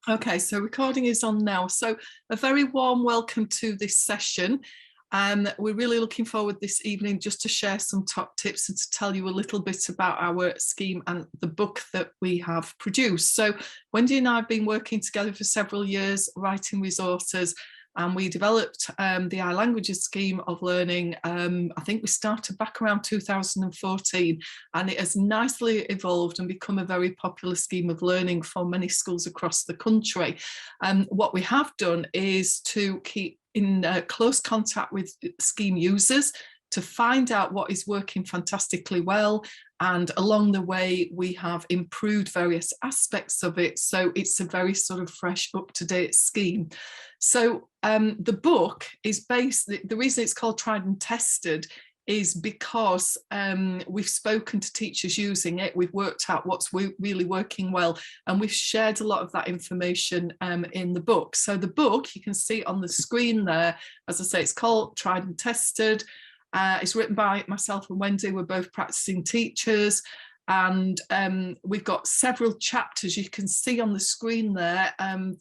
Okay, so recording is on now. So a very warm welcome to this session. We're really looking forward this evening just to share some top tips and to tell you a little bit about our scheme and the book that we have produced. So Wendy and I have been working together for several years, writing resources, and we developed the iLanguages scheme of learning. I think we started back around 2014, and it has nicely evolved and become a very popular scheme of learning for many schools across the country. What we have done is to keep in close contact with scheme users to find out what is working fantastically well, and along the way we have improved various aspects of it, so it's a very sort of fresh, up-to-date scheme. So the book is based, the reason it's called Tried and Tested is because we've spoken to teachers using it, we've worked out what's really working well, and we've shared a lot of that information in the book. So the book, you can see on the screen there, as I say, it's called Tried and Tested. It's written by myself and Wendy. We're both practicing teachers, and we've got several chapters. You can see on the screen there,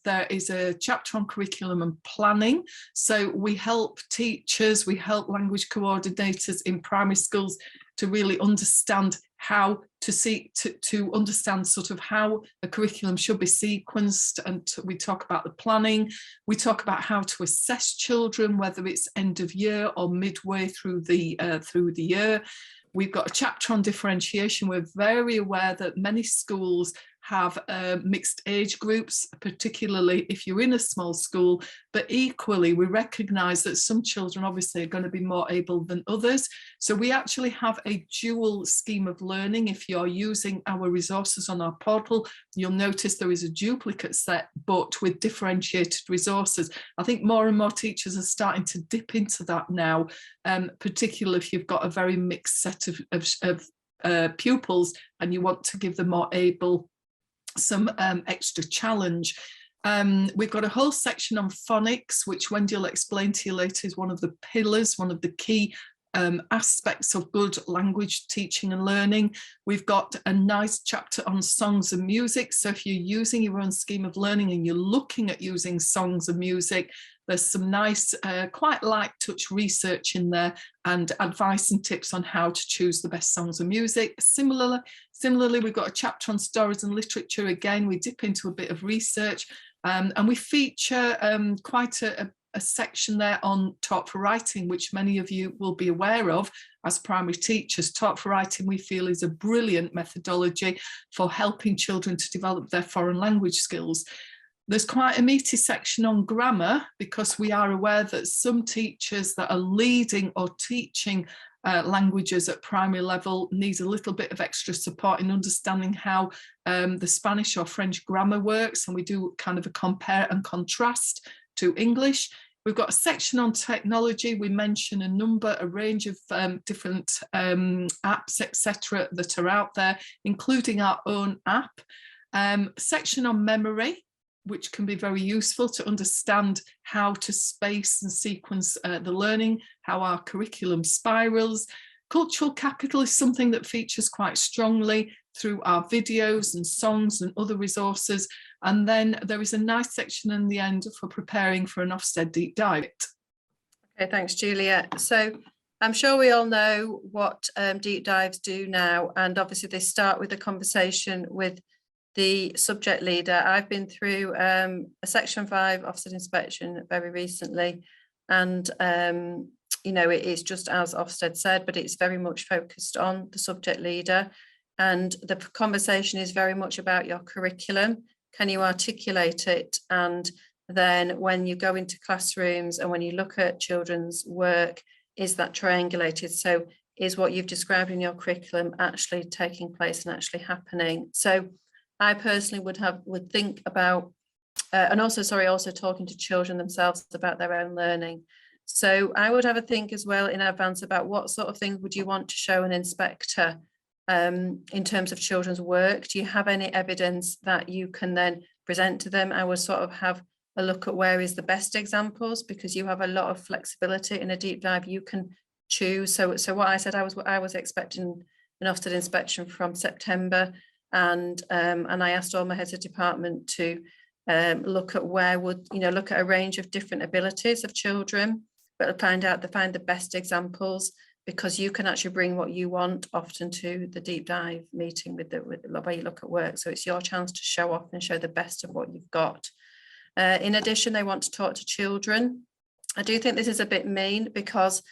there is a chapter on curriculum and planning. So we help teachers, we help language coordinators in primary schools to really understand how to understand sort of how a curriculum should be sequenced, and we talk about the planning. We talk about how to assess children, whether it's end of year or midway through the year. We've got a chapter on differentiation. We're very aware that many schools have mixed age groups, particularly if you're in a small school, but equally we recognise that some children obviously are going to be more able than others. So we actually have a dual scheme of learning. If you're using our resources on our portal, you'll notice there is a duplicate set, but with differentiated resources. I think more and more teachers are starting to dip into that now, particularly if you've got a very mixed set of pupils and you want to give them more able some extra challenge. We've got a whole section on phonics, which Wendy will explain to you later is one of the pillars, one of the key aspects of good language teaching and learning. We've got a nice chapter on songs and music. So if you're using your own scheme of learning and you're looking at using songs and music, there's some nice, quite light touch research in there and advice and tips on how to choose the best songs and music. Similarly, we've got a chapter on stories and literature. Again, we dip into a bit of research, and we feature quite a section there on Taught for Writing, which many of you will be aware of as primary teachers. Taught for Writing, we feel, is a brilliant methodology for helping children to develop their foreign language skills. There's quite a meaty section on grammar, because we are aware that some teachers that are leading or teaching languages at primary level needs a little bit of extra support in understanding how the Spanish or French grammar works, and we do kind of a compare and contrast to English. We've got a section on technology. We mention a range of different apps, etc., that are out there, including our own app. Section on memory, which can be very useful to understand how to space and sequence the learning, how our curriculum spirals. Cultural capital is something that features quite strongly through our videos and songs and other resources. And then there is a nice section in the end for preparing for an Ofsted deep dive. Okay, thanks, Julia. So I'm sure we all know what deep dives do now, and obviously they start with a conversation with the subject leader. I've been through a Section 5 Ofsted inspection very recently, and you know, it is just as Ofsted said, but it's very much focused on the subject leader, and the conversation is very much about your curriculum. Can you articulate it? And then when you go into classrooms and when you look at children's work, is that triangulated? So is what you've described in your curriculum actually taking place and actually happening? So I personally would think about, and also talking to children themselves about their own learning. So I would have a think as well in advance about what sort of things would you want to show an inspector in terms of children's work. Do you have any evidence that you can then present to them? I would sort of have a look at where is the best examples, because you have a lot of flexibility in a deep dive. You can choose. So what I said, I was expecting an Ofsted inspection from September, and I asked all my heads of department to look at look at a range of different abilities of children, but find the best examples, because you can actually bring what you want often to the deep dive meeting with the way you look at work. So it's your chance to show off and show the best of what you've got. In addition, they want to talk to children. I do think this is a bit mean, because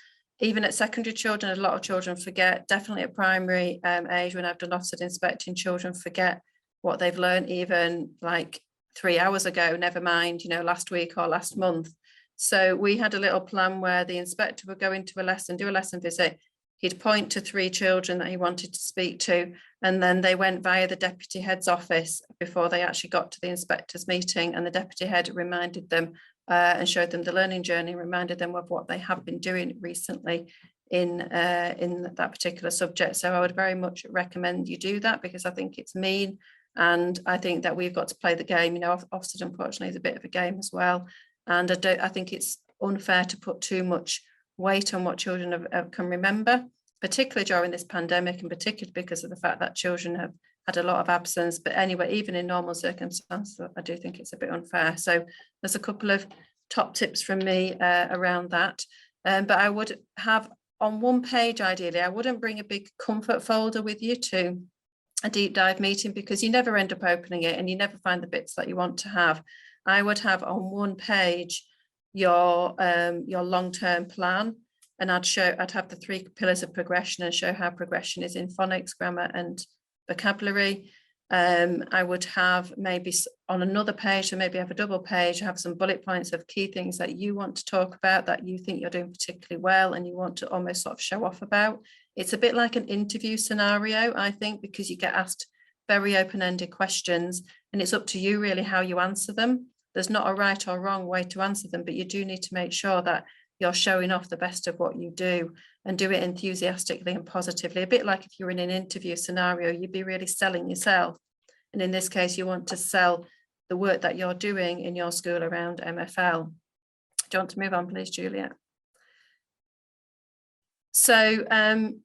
even at secondary children, a lot of children forget, definitely at primary age, when I've done offset inspecting, children forget what they've learned even like 3 hours ago, never mind, last week or last month. So we had a little plan where the inspector would go into a lesson, do a lesson visit. He'd point to 3 children that he wanted to speak to, and then they went via the deputy head's office before they actually got to the inspector's meeting, and the deputy head reminded them and showed them the learning journey, reminded them of what they have been doing recently in that particular subject. So I would very much recommend you do that, because I think it's mean, and I think that we've got to play the game. Ofsted unfortunately is a bit of a game as well, and I think it's unfair to put too much weight on what children can remember, particularly during this pandemic, and particularly because of the fact that children have had a lot of absence. But anyway, even in normal circumstances, I do think it's a bit unfair. So there's a couple of top tips from me around that. But I would have on one page, ideally, I wouldn't bring a big comfort folder with you to a deep dive meeting, because you never end up opening it and you never find the bits that you want to have. I would have on one page your long-term plan, and I'd have the 3 pillars of progression and show how progression is in phonics, grammar and vocabulary. I would have maybe on another page, so maybe have a double page, have some bullet points of key things that you want to talk about, that you think you're doing particularly well and you want to almost sort of show off about. It's a bit like an interview scenario, I think, because you get asked very open-ended questions, and it's up to you really how you answer them. There's not a right or wrong way to answer them, but you do need to make sure that you're showing off the best of what you do, and do it enthusiastically and positively. A bit like if you're in an interview scenario, you'd be really selling yourself. And in this case, you want to sell the work that you're doing in your school around MFL. Do you want to move on, please, Juliet? So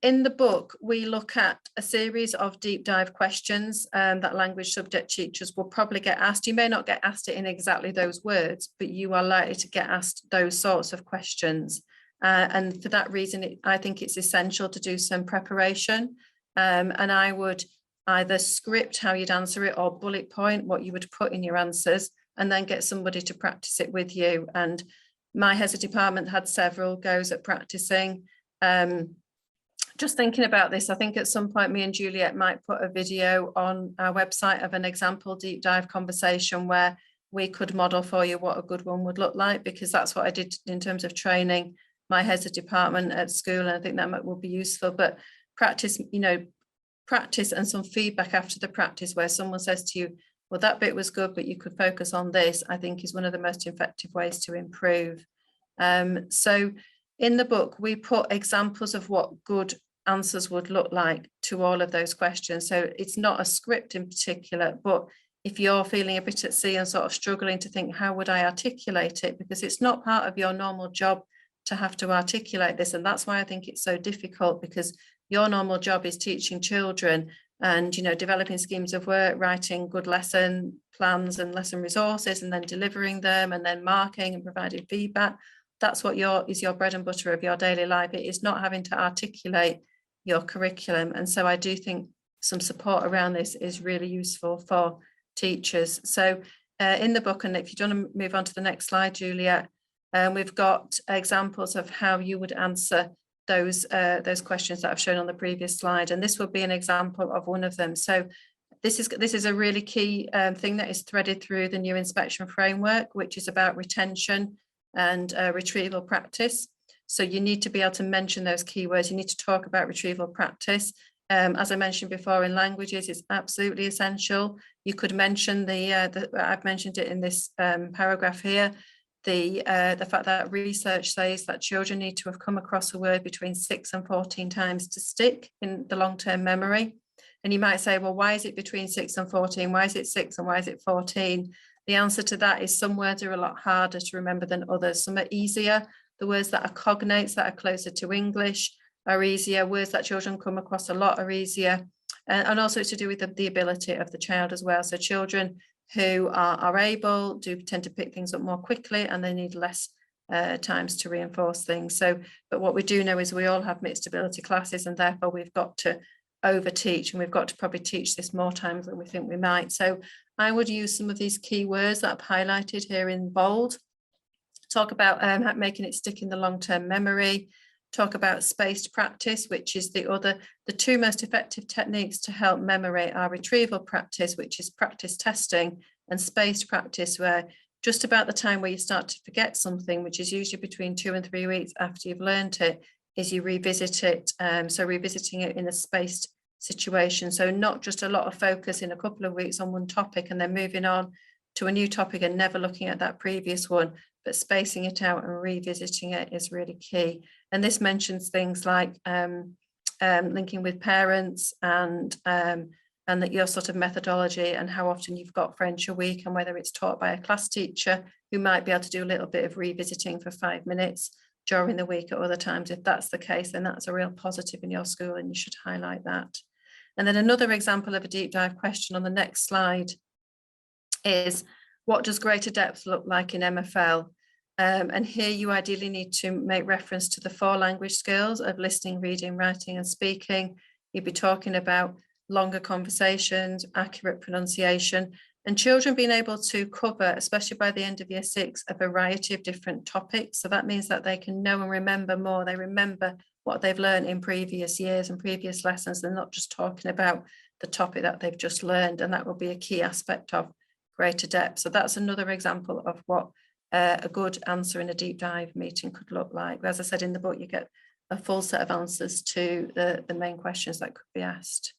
in the book, we look at a series of deep dive questions that language subject teachers will probably get asked. You may not get asked it in exactly those words, but you are likely to get asked those sorts of questions. And for that reason, I think it's essential to do some preparation. And I would either script how you'd answer it, or bullet point what you would put in your answers, and then get somebody to practice it with you. And my HESA department had several goes at practicing. Just thinking about this, I think at some point me and Juliet might put a video on our website of an example deep dive conversation where we could model for you what a good one would look like, because that's what I did in terms of training my HESA department at school, and I think that will be useful. But practice, practice and some feedback after the practice where someone says to you, well, that bit was good, but you could focus on this, I think is one of the most effective ways to improve. So in the book, we put examples of what good answers would look like to all of those questions. So it's not a script in particular, but if you're feeling a bit at sea and sort of struggling to think, how would I articulate it? Because it's not part of your normal job to have to articulate this. And that's why I think it's so difficult, because your normal job is teaching children and, developing schemes of work, writing good lesson plans and lesson resources, and then delivering them, and then marking and providing feedback. That's what is your bread and butter of your daily life. It is not having to articulate your curriculum. And so I do think some support around this is really useful for teachers. So in the book, and if you want to move on to the next slide, Juliet, we've got examples of how you would answer those questions that I've shown on the previous slide. And this will be an example of one of them. So this is a really key thing that is threaded through the new inspection framework, which is about retention and retrieval practice. So you need to be able to mention those keywords. You need to talk about retrieval practice. As I mentioned before, in languages, it's absolutely essential. You could mention I've mentioned it in this paragraph here, the fact that research says that children need to have come across a word between 6 and 14 times to stick in the long-term memory. And you might say, well, why is it between 6 and 14? Why is it 6 and why is it 14? The answer to that is some words are a lot harder to remember than others. Some are easier. The words that are cognates, that are closer to English, are easier. Words that children come across a lot are easier. And also it's to do with the ability of the child as well. So children who are able do tend to pick things up more quickly, and they need less times to reinforce things. So, but what we do know is we all have mixed ability classes, and therefore we've got to over teach, and we've got to probably teach this more times than we think we might. So I would use some of these key words that I've highlighted here in bold. Talk about making it stick in the long-term memory. Talk about spaced practice, which is the two most effective techniques to help memory are retrieval practice, which is practice testing, and spaced practice, where just about the time where you start to forget something, which is usually between 2 and 3 weeks after you've learned it, is you revisit it. So revisiting it in a spaced situation. So not just a lot of focus in a couple of weeks on one topic and then moving on to a new topic and never looking at that previous one, but spacing it out and revisiting it is really key. And this mentions things like linking with parents and that your sort of methodology and how often you've got French a week, and whether it's taught by a class teacher who might be able to do a little bit of revisiting for 5 minutes during the week at other times. If that's the case, then that's a real positive in your school, and you should highlight that. And then another example of a deep dive question on the next slide is, what does greater depth look like in MFL? And here you ideally need to make reference to the 4 language skills of listening, reading, writing, and speaking. You'd be talking about longer conversations, accurate pronunciation, and children being able to cover, especially by the end of year 6, a variety of different topics. So that means that they can know and remember more. They remember what they've learned in previous years and previous lessons. They're not just talking about the topic that they've just learned, and that will be a key aspect of greater depth. So that's another example of what a good answer in a deep dive meeting could look like. As I said in the book, you get a full set of answers to the main questions that could be asked.